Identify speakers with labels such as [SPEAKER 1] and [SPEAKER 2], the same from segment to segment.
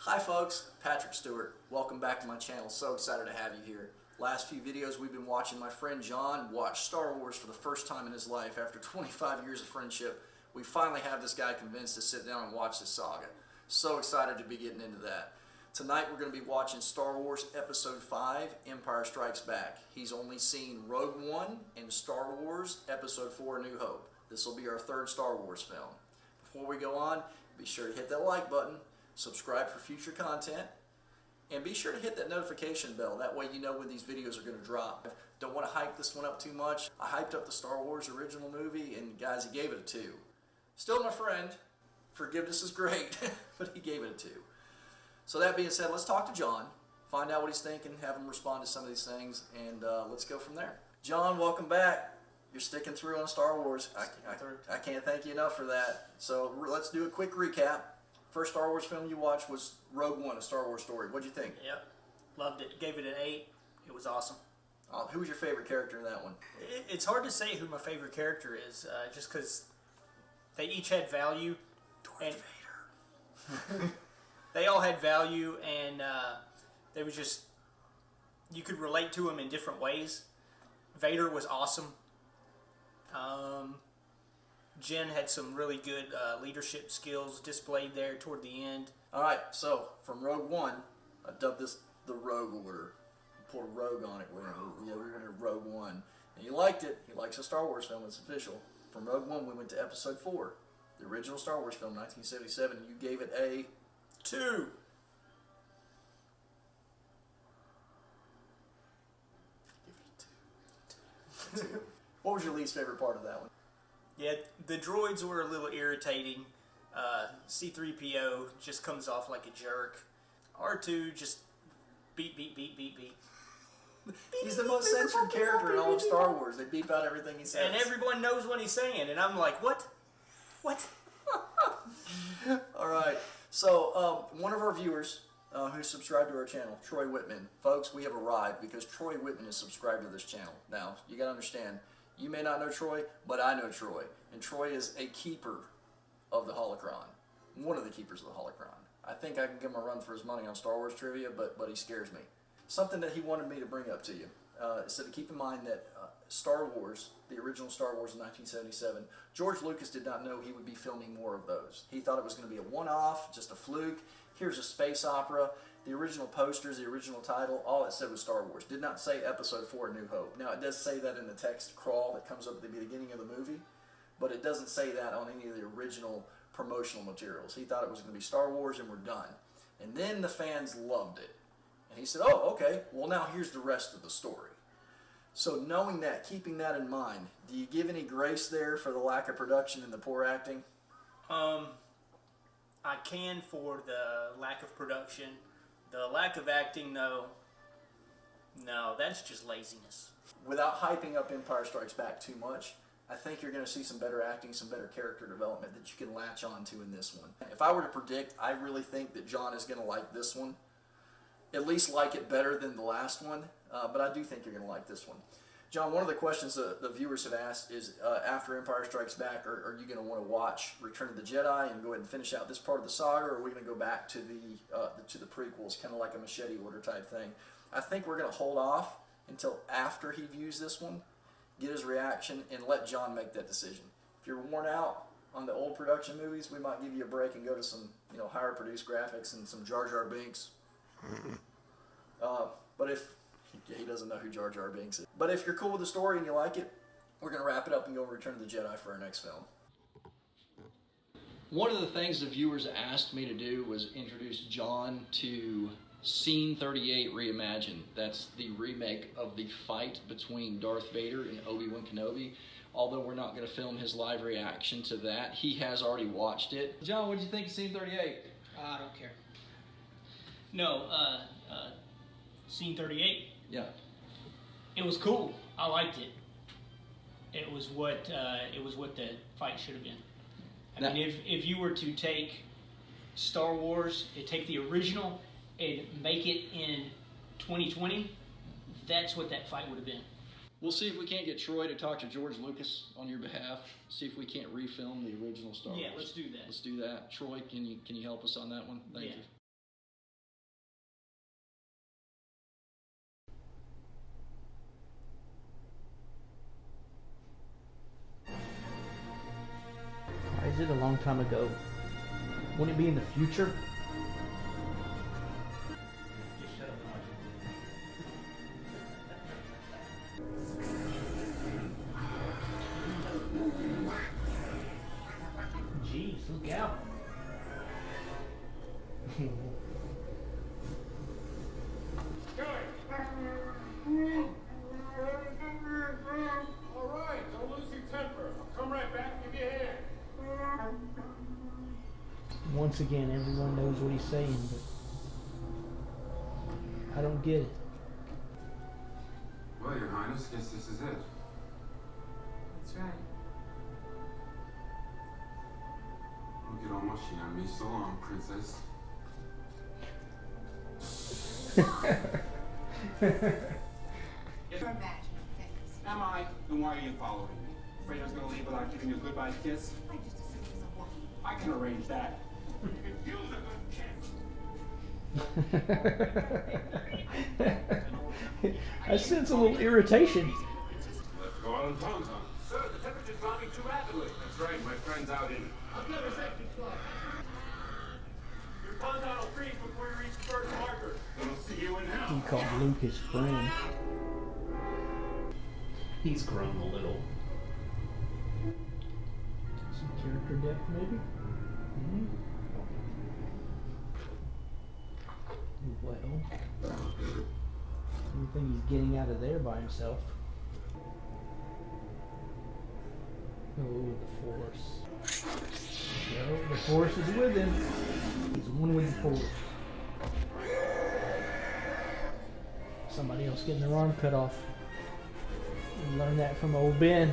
[SPEAKER 1] Hi folks, Patrick Stewart. Welcome back to my channel. So excited to have you here. Last few videos we've been watching my friend John watch Star Wars for the first time in his life. After 25 years of friendship, we finally have this guy convinced to sit down and watch this saga. So excited to be getting into that. Tonight we're going to be watching Star Wars Episode 5, Empire Strikes Back. He's only seen Rogue One and Star Wars Episode 4, A New Hope. This will be our third Star Wars film. Before we go on, be sure to hit that like button, subscribe for future content, and be sure to hit that notification bell. That way you know when these videos are going to drop. Don't want to hype this one up too much. I hyped up the Star Wars original movie, and guys, he gave it a 2. Still my friend. Forgiveness is great, but he gave it a 2. So that being said, let's talk to John, find out what he's thinking, have him respond to some of these things, and let's go from there. John, welcome back. You're sticking through on Star Wars. I can't thank you enough for that. So let's do a quick recap. First Star Wars film you watched was Rogue One, A Star Wars Story. What'd you think?
[SPEAKER 2] Yep, loved it. Gave it an 8. It was awesome.
[SPEAKER 1] Who was your favorite character in that one?
[SPEAKER 2] It's hard to say who my favorite character is, just because they each had value.
[SPEAKER 1] Darth Vader.
[SPEAKER 2] They all had value, and they was just, you could relate to them in different ways. Vader was awesome. Jen had some really good leadership skills displayed there toward the end.
[SPEAKER 1] Alright, so from Rogue One, I dubbed this the Rogue Order. Put a rogue on it. We're going to Rogue One. And you liked it. He likes a Star Wars film. It's official. From Rogue One, we went to Episode 4, the original Star Wars film, 1977. You gave it a 2. Give it a 2. What was your least favorite part of that one?
[SPEAKER 2] Yeah, the droids were a little irritating. C-3PO just comes off like a jerk. R2 just beep.
[SPEAKER 1] He's the most censored character in all of Star Wars. They beep out everything he says.
[SPEAKER 2] And everyone knows what he's saying, and I'm like, what? What?
[SPEAKER 1] Alright, so one of our viewers who subscribed to our channel, Troy Whitman. Folks, we have arrived because Troy Whitman is subscribed to this channel. Now, you gotta understand, you may not know Troy, but I know Troy. And Troy is a keeper of the holocron. One of the keepers of the holocron. I think I can give him a run for his money on Star Wars trivia, but he scares me. Something that he wanted me to bring up to you. So to keep in mind that Star Wars, the original Star Wars in 1977, George Lucas did not know he would be filming more of those. He thought it was going to be a one-off, just a fluke. Here's a space opera. The original posters, the original title, all it said was Star Wars. Did not say Episode 4, A New Hope. Now, it does say that in the text crawl that comes up at the beginning of the movie, but it doesn't say that on any of the original promotional materials. He thought it was going to be Star Wars and we're done. And then the fans loved it. And he said, oh, okay, well now here's the rest of the story. So knowing that, keeping that in mind, do you give any grace there for the lack of production and the poor acting?
[SPEAKER 2] I can for the lack of production. The lack of acting, though, no, that's just laziness.
[SPEAKER 1] Without hyping up Empire Strikes Back too much, I think you're going to see some better acting, some better character development that you can latch on to in this one. If I were to predict, I really think that John is going to like this one. At least like it better than the last one, but I do think you're going to like this one. John, one of the questions the viewers have asked is, after Empire Strikes Back, are you going to want to watch Return of the Jedi and go ahead and finish out this part of the saga, or are we going to go back to the prequels, kind of like a machete order type thing? I think we're going to hold off until after he views this one, get his reaction, and let John make that decision. If you're worn out on the old production movies, we might give you a break and go to some higher produced graphics and some Jar Jar Binks. But if he doesn't know who Jar Jar Binks is. But if you're cool with the story and you like it, we're going to wrap it up and go Return of the Jedi for our next film. One of the things the viewers asked me to do was introduce John to Scene 38 Reimagined. That's the remake of the fight between Darth Vader and Obi-Wan Kenobi. Although we're not going to film his live reaction to that, he has already watched it. John, what did you think of Scene 38?
[SPEAKER 2] I don't care. No, Scene 38.
[SPEAKER 1] Yeah.
[SPEAKER 2] It was cool. I liked it. It was what the fight should have been. I mean, if you were to take Star Wars, take the original and make it in 2020, that's what that fight would have been.
[SPEAKER 1] We'll see if we can't get Troy to talk to George Lucas on your behalf. See if we can't refilm the original Star Wars.
[SPEAKER 2] Yeah, let's do that.
[SPEAKER 1] Let's do that. Troy, can you help us on that one? Thank you.
[SPEAKER 3] is it a long time ago? Wouldn't it be in the future? Just shut up and watch it. Jeez, look out.
[SPEAKER 4] All right, don't lose your temper. I'll come right back and give you a hand.
[SPEAKER 3] Once again, everyone knows what he's saying, but I don't get it.
[SPEAKER 5] Well, Your Highness, guess this is it.
[SPEAKER 6] That's right.
[SPEAKER 5] Don't get all mushy on me. So long, Princess.
[SPEAKER 6] Your imagined things.
[SPEAKER 4] Am I? Then why are you following me? Afraid I was going to leave without giving you a goodbye kiss?
[SPEAKER 6] I just assumed it was a Wookiee.
[SPEAKER 4] I can arrange that. You can use a good kiss.
[SPEAKER 3] I sense a little irritation.
[SPEAKER 5] Let's go on Tauntaun.
[SPEAKER 4] Sir, the temperature's dropping too rapidly.
[SPEAKER 5] That's right, my friend's out in.
[SPEAKER 4] I'll give a safety flight. Your Tauntaun will freeze before you reach the first marker.
[SPEAKER 5] Then I'll see you in
[SPEAKER 3] He
[SPEAKER 5] hell.
[SPEAKER 3] called Luke his friend.
[SPEAKER 7] He's grown a little.
[SPEAKER 3] Some character depth, maybe? Hmm? Well, I don't think he's getting out of there by himself. Oh, the Force. No, the Force is with him. He's one with the Force. Somebody else getting their arm cut off. You learned that from old Ben.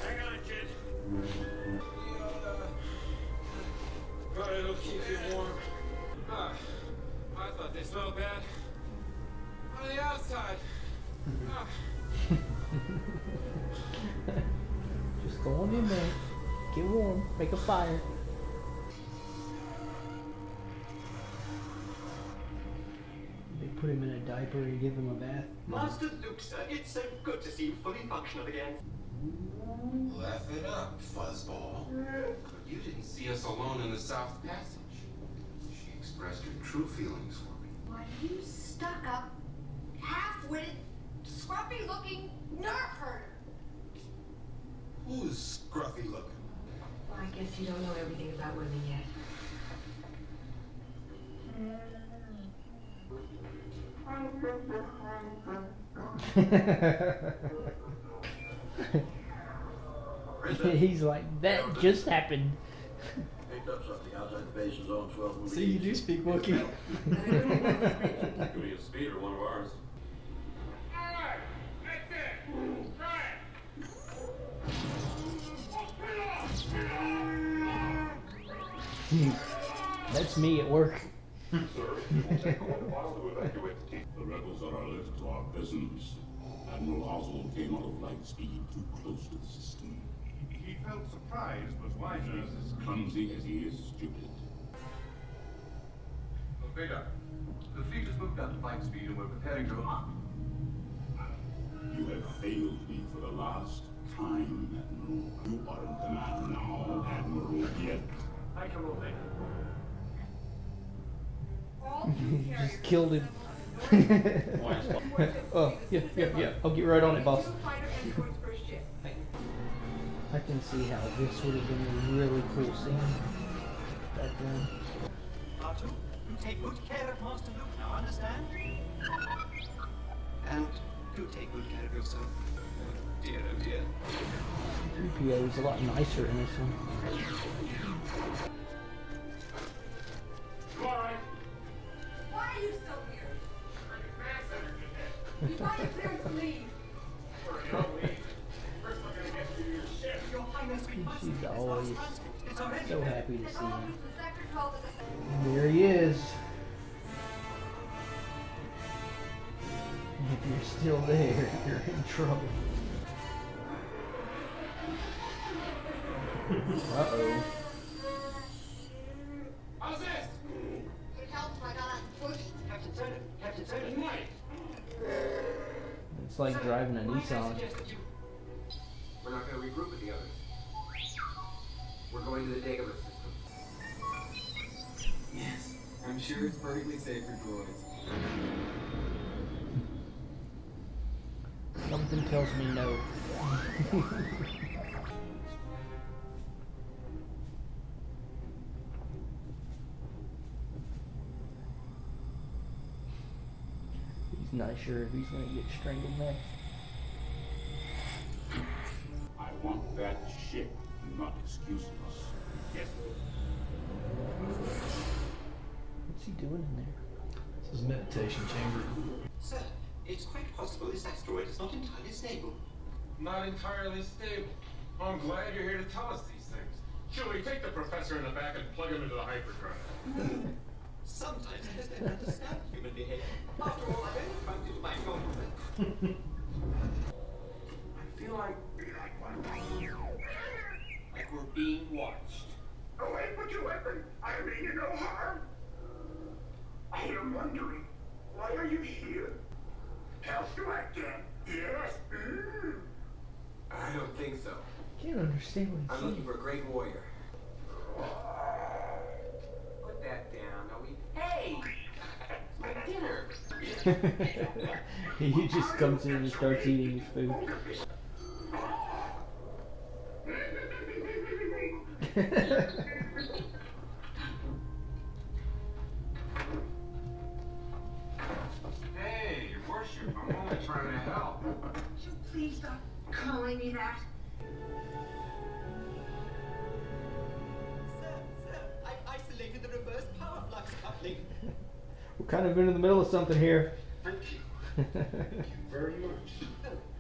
[SPEAKER 4] Hang on, kid. But it'll keep you warm. I thought they smelled bad. On the outside.
[SPEAKER 3] Just go on in there. Get warm. Make a fire. They put him in a diaper and give him a bath.
[SPEAKER 8] Master Luke, sir, it's so good to see you fully functional again.
[SPEAKER 5] Laugh it up, fuzzball. You didn't see us alone in the South Passage. She expressed her true feelings for me.
[SPEAKER 9] Why, you stuck-up, half-witted, scruffy-looking nerve herder.
[SPEAKER 5] Who's scruffy looking?
[SPEAKER 6] Well, I guess you don't know everything about women yet.
[SPEAKER 3] He's like, that just happened.
[SPEAKER 10] Picked up something outside the base is on 12
[SPEAKER 3] So you do speak Wookiee.
[SPEAKER 5] Could be a speeder, one of ours.
[SPEAKER 4] Alright, that's it. Right.
[SPEAKER 3] That's me at work.
[SPEAKER 11] Sir, it will take quite a while to evacuate the team.
[SPEAKER 12] The rebels are alert to our presence. Admiral Oswald came out of light speed too close to the system.
[SPEAKER 11] He felt surprised, but wisely.
[SPEAKER 12] As clumsy as he is stupid.
[SPEAKER 11] Vader, the fleet has moved up to flight speed and we're preparing to arm.
[SPEAKER 12] You have failed me for the last time, Admiral. You are in command now, Admiral Yet.
[SPEAKER 4] I can roll Vader.
[SPEAKER 9] All you
[SPEAKER 3] Just killed him. Oh, yeah. I'll get right on it, boss.
[SPEAKER 9] fighter escorts per ship.
[SPEAKER 3] I can see how this would have been a really cool scene back then.
[SPEAKER 8] R2, you take good care of Master Luke now, understand? And do take good care of yourself. Oh dear.
[SPEAKER 3] 3PO is a lot nicer in this one.
[SPEAKER 4] Alright.
[SPEAKER 9] Why are you still here? You got your clearance to leave.
[SPEAKER 4] First we're gonna get you to your ship.
[SPEAKER 8] Your Highness, we must
[SPEAKER 3] She's
[SPEAKER 8] get this
[SPEAKER 3] always
[SPEAKER 8] last transcript. It's already
[SPEAKER 3] so happy to
[SPEAKER 9] They're
[SPEAKER 3] see
[SPEAKER 9] going
[SPEAKER 3] him.
[SPEAKER 9] to Sector 12 as a
[SPEAKER 3] And there he is. If you're still there, you're in trouble. Uh-oh.
[SPEAKER 4] How's this?
[SPEAKER 9] It helps I got pushed.
[SPEAKER 8] Captain Turner,
[SPEAKER 4] Good night.
[SPEAKER 3] Let's It's like driving a Nissan.
[SPEAKER 5] We're not going to regroup with the others. We're going to the Dagobah system. Yes, I'm sure it's perfectly safe for droids.
[SPEAKER 3] Something tells me no. He's not sure if he's gonna get strangled next.
[SPEAKER 12] I want that ship, not excuses. Yes.
[SPEAKER 3] What's he doing in there?
[SPEAKER 7] This is meditation chamber.
[SPEAKER 5] Sir, it's quite possible this asteroid is not entirely stable.
[SPEAKER 4] Not entirely stable. I'm glad you're here to tell us these things. Shall we take the professor in the back and plug him into the hyperdrive?
[SPEAKER 5] Sometimes I just don't understand human behavior. After all, I've only trying to do my job. I feel like we're being watched.
[SPEAKER 12] Away with your weapon! I mean you no harm! I am wondering, why are you here? Help you I can. Yes.
[SPEAKER 5] I don't think so.
[SPEAKER 3] Can't understand what he's
[SPEAKER 5] I'm
[SPEAKER 3] saying.
[SPEAKER 5] looking for a great warrior. Put that down, are we? Hey! It's my dinner!
[SPEAKER 3] He just comes in and starts eating his food.
[SPEAKER 4] Hey, your worship, I'm only trying to help.
[SPEAKER 9] Would you please stop calling me that?
[SPEAKER 5] Sir, I've isolated the reverse power flux coupling.
[SPEAKER 3] We're kind of in the middle of something here.
[SPEAKER 5] Thank you. Thank you very much.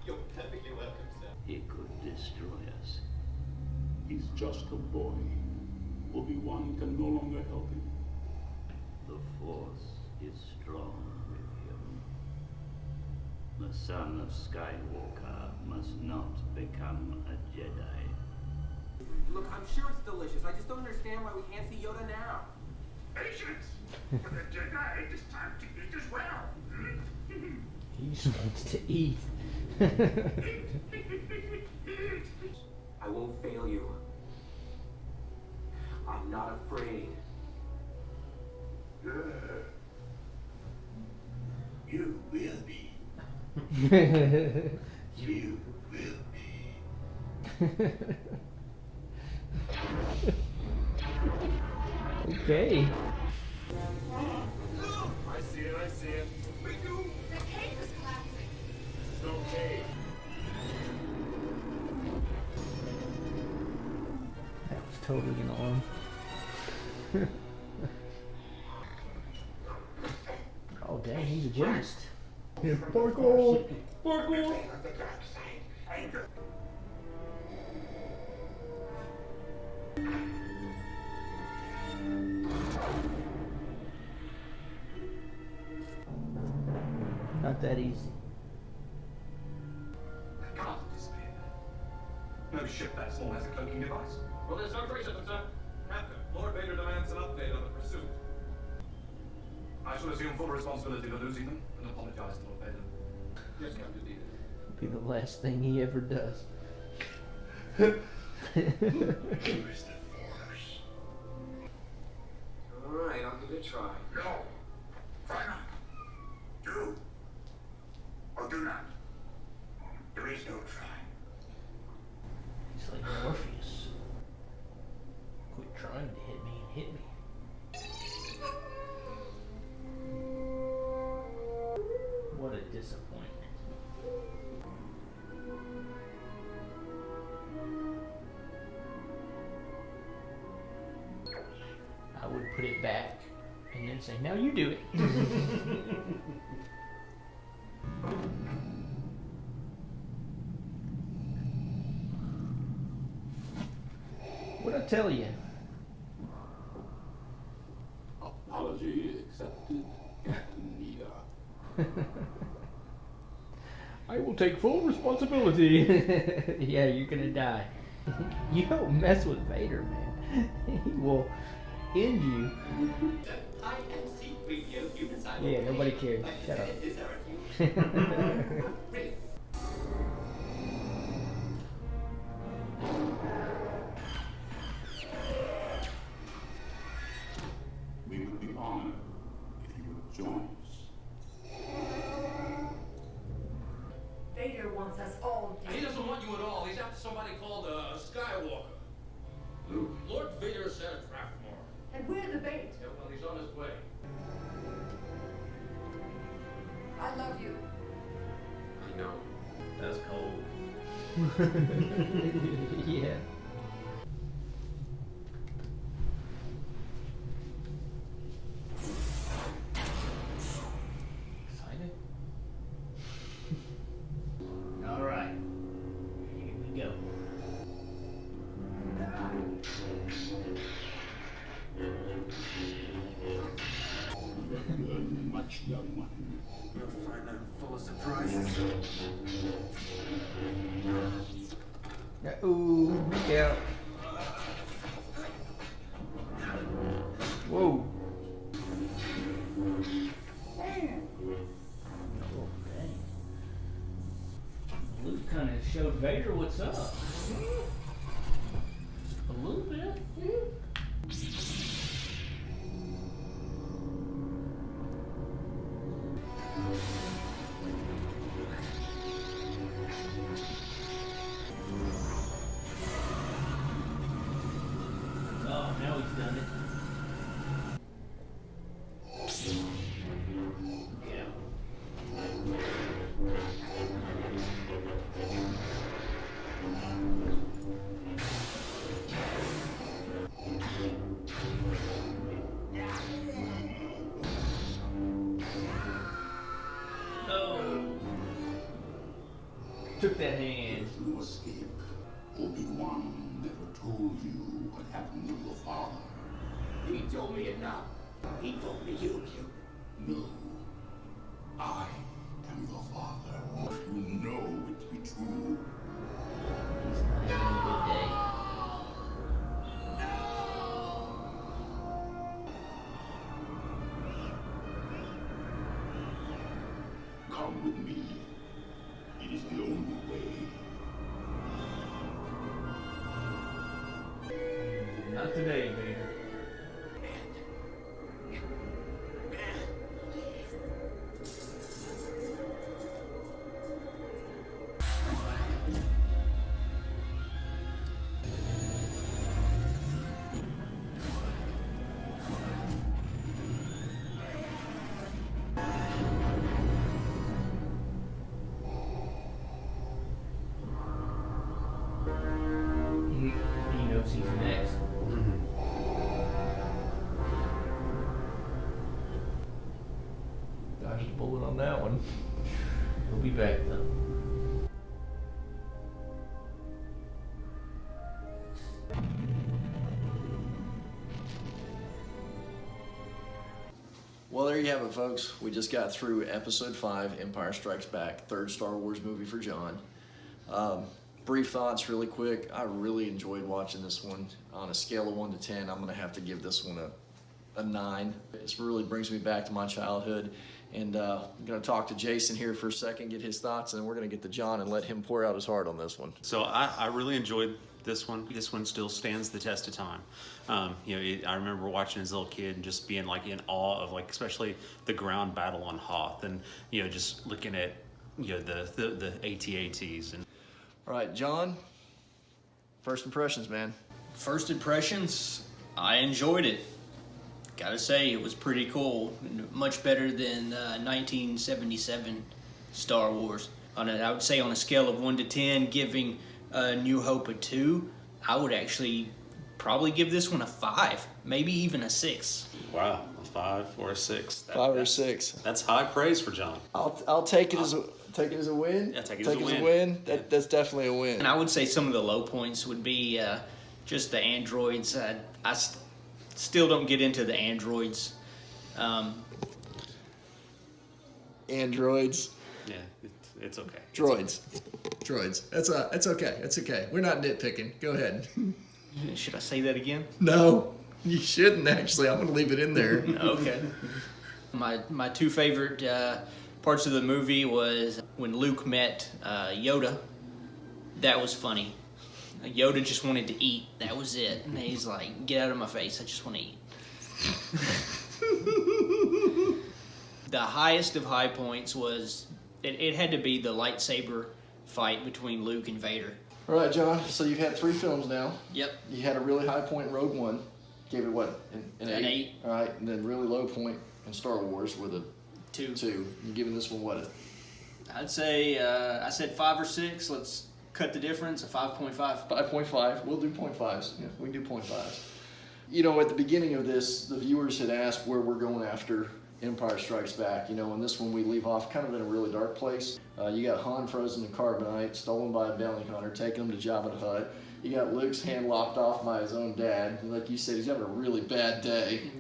[SPEAKER 5] You're perfectly welcome, sir.
[SPEAKER 12] He could destroy us. He's just a boy. Obi-Wan can no longer help him.
[SPEAKER 13] The Force is strong with him. The son of Skywalker must not become a Jedi.
[SPEAKER 5] Look, I'm sure it's delicious. I just don't understand why we can't see Yoda now.
[SPEAKER 12] Patience! For the Jedi, it is time to eat as well.
[SPEAKER 3] He just wants to eat.
[SPEAKER 5] I won't fail you. I'm not afraid.
[SPEAKER 12] You will be. You will be.
[SPEAKER 3] Okay.
[SPEAKER 4] I see it, I see it.
[SPEAKER 9] We do. The cave is collapsing.
[SPEAKER 4] This is no cave.
[SPEAKER 3] That was totally an arm. Oh dang, he's a gymnast. Parkour! Parkour! Not that easy.
[SPEAKER 11] Can't disappear. No ship that small has a cloaking device.
[SPEAKER 4] Well, there's no trace of them, sir. Captain, Lord Vader demands an update on the pursuit.
[SPEAKER 11] I shall assume full responsibility for losing them and apologize to Lord Vader.
[SPEAKER 4] Yes, Captain Dean.
[SPEAKER 3] Be the last thing he ever does.
[SPEAKER 5] Alright, I'll give it a try.
[SPEAKER 12] No. Try not. Do. Or do not. There is no try.
[SPEAKER 3] He's like Morpheus. Quit trying to hit me and hit me. What a disappointment. I would put it back and then say, now you do it. What'd I tell you?
[SPEAKER 12] Apology accepted, Captain Nita.
[SPEAKER 3] I will take full responsibility. Yeah, you're gonna die. You don't mess with Vader, man. He will end you.
[SPEAKER 5] I am C-3PO human cyborg.
[SPEAKER 3] Yeah, nobody cares. Shut up.
[SPEAKER 5] Is that right? Really? Luke.
[SPEAKER 4] Lord Vader said Rathmore.
[SPEAKER 9] And we're the bait.
[SPEAKER 4] Yeah, well, he's on his way.
[SPEAKER 9] I love you.
[SPEAKER 5] I know.
[SPEAKER 13] That's cold.
[SPEAKER 3] Yeah.
[SPEAKER 2] Excited? All right. Here we go.
[SPEAKER 12] Much young one. You'll find I'm full of surprises.
[SPEAKER 3] Ooh, look out. Whoa.
[SPEAKER 2] Luke kind of showed Vader what's up. A little bit. Oh, now he's done it. Yeah. Oh. Took that hand.
[SPEAKER 12] No escape. Obi-Wan never told you what happened to your father. He told me it now. He told me you. No. I am your father. You know it to be true.
[SPEAKER 3] He's not having a good day.
[SPEAKER 12] Come with me. It is the only way.
[SPEAKER 3] Not today, Vader. He knows he's next. Dodged a bullet on that one. He'll be back though.
[SPEAKER 1] Well, there you have it, folks. We just got through Episode 5, Empire Strikes Back, third Star Wars movie for John. Brief thoughts really quick. I really enjoyed watching this one. On a scale of 1 to 10, I'm going to have to give this one a 9. This really brings me back to my childhood. And I'm going to talk to Jason here for a second, get his thoughts, and then we're going to get to John and let him pour out his heart on this one.
[SPEAKER 14] So I really enjoyed this one. This one still stands the test of time. I remember watching as a little kid and just being like in awe of like, especially the ground battle on Hoth, and just looking at the AT-ATs. And
[SPEAKER 1] all right, John, first impressions, man.
[SPEAKER 2] First impressions, I enjoyed it. Gotta say, it was pretty cool. Much better than 1977 Star Wars. I would say on a scale of 1 to 10, giving New Hope a 2, I would actually probably give this one a 5, maybe even a 6.
[SPEAKER 14] Wow, a 5 or a 6.
[SPEAKER 1] 5 or 6.
[SPEAKER 14] That's high praise for John.
[SPEAKER 1] I'll take it as a win.
[SPEAKER 14] Yeah, take it as a win.
[SPEAKER 1] That's definitely a win.
[SPEAKER 2] And I would say some of the low points would be just the androids. I still don't get into the androids.
[SPEAKER 1] Androids.
[SPEAKER 14] Yeah, it's okay.
[SPEAKER 1] Droids. That's okay. It's okay. We're not nitpicking. Go ahead.
[SPEAKER 2] Should I say that again?
[SPEAKER 1] No, you shouldn't actually. I'm going to leave it in there.
[SPEAKER 2] Okay. My two favorite parts of the movie was when Luke met Yoda. That was funny. Yoda just wanted to eat. That was it. And he's like, get out of my face. I just want to eat. The highest of high points was, it had to be the lightsaber fight between Luke and Vader.
[SPEAKER 1] All right, John. So you've had 3 films now.
[SPEAKER 2] Yep.
[SPEAKER 1] You had a really high point in Rogue One. Gave it what? An 8? All right. And then really low point in Star Wars with a
[SPEAKER 2] 2.
[SPEAKER 1] 2. You giving this one what?
[SPEAKER 2] I'd say I said 5 or 6. Let's cut the difference. A 5.5.
[SPEAKER 1] 5.5. We'll do 0.5s. Yeah, we can do 0.5s. You know, at the beginning of this, the viewers had asked where we're going after Empire Strikes Back. You know, in this one we leave off kind of in a really dark place. You got Han frozen in carbonite, stolen by a bounty hunter, taking him to Jabba the Hutt. You got Luke's hand lopped off by his own dad. And like you said, he's having a really bad day.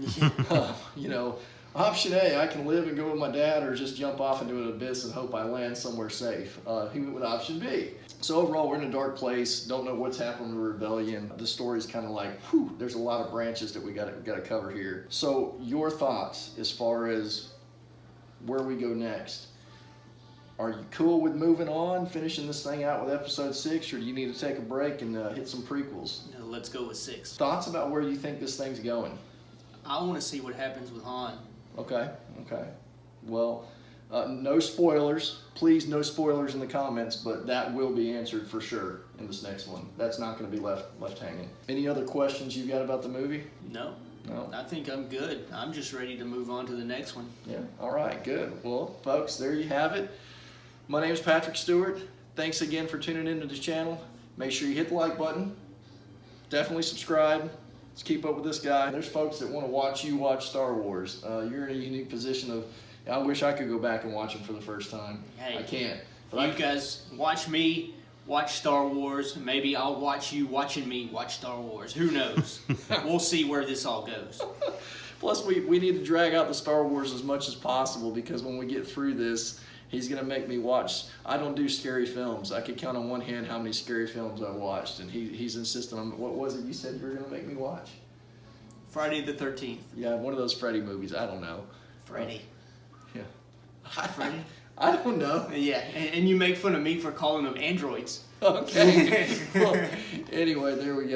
[SPEAKER 1] You know, option A, I can live and go with my dad, or just jump off into an abyss and hope I land somewhere safe. He went with option B. So overall, we're in a dark place. Don't know what's happened to the rebellion. The story's kind of like, whew, there's a lot of branches that we got to cover here. So your thoughts as far as where we go next? Are you cool with moving on, finishing this thing out with episode 6, or do you need to take a break and hit some prequels?
[SPEAKER 2] No, let's go with 6.
[SPEAKER 1] Thoughts about where you think this thing's going?
[SPEAKER 2] I want to see what happens with Han.
[SPEAKER 1] Okay. Well, no spoilers. Please, no spoilers in the comments, but that will be answered for sure in this next one. That's not going to be left hanging. Any other questions you got about the movie?
[SPEAKER 2] No.
[SPEAKER 1] No.
[SPEAKER 2] I think I'm good. I'm just ready to move on to the next one.
[SPEAKER 1] Yeah. All right. Good. Well, folks, there you have it. My name is Patrick Stewart. Thanks again for tuning into the channel. Make sure you hit the like button. Definitely subscribe. Let's keep up with this guy. There's folks that want to watch you watch Star Wars. You're in a unique position of, I wish I could go back and watch them for the first time.
[SPEAKER 2] Hey,
[SPEAKER 1] I can't.
[SPEAKER 2] But you guys watch me watch Star Wars. Maybe I'll watch you watching me watch Star Wars. Who knows? We'll see where this all goes.
[SPEAKER 1] Plus, we need to drag out the Star Wars as much as possible, because when we get through this, he's going to make me watch. I don't do scary films. I could count on one hand how many scary films I watched, and he's insisting on, what was it you said you were going to make me watch?
[SPEAKER 2] Friday the 13th.
[SPEAKER 1] Yeah, one of those Freddy movies. I don't know.
[SPEAKER 2] Freddy.
[SPEAKER 1] Yeah.
[SPEAKER 2] Freddy?
[SPEAKER 1] I don't know.
[SPEAKER 2] Yeah, and you make fun of me for calling them androids.
[SPEAKER 1] Okay. Well, anyway, there we go.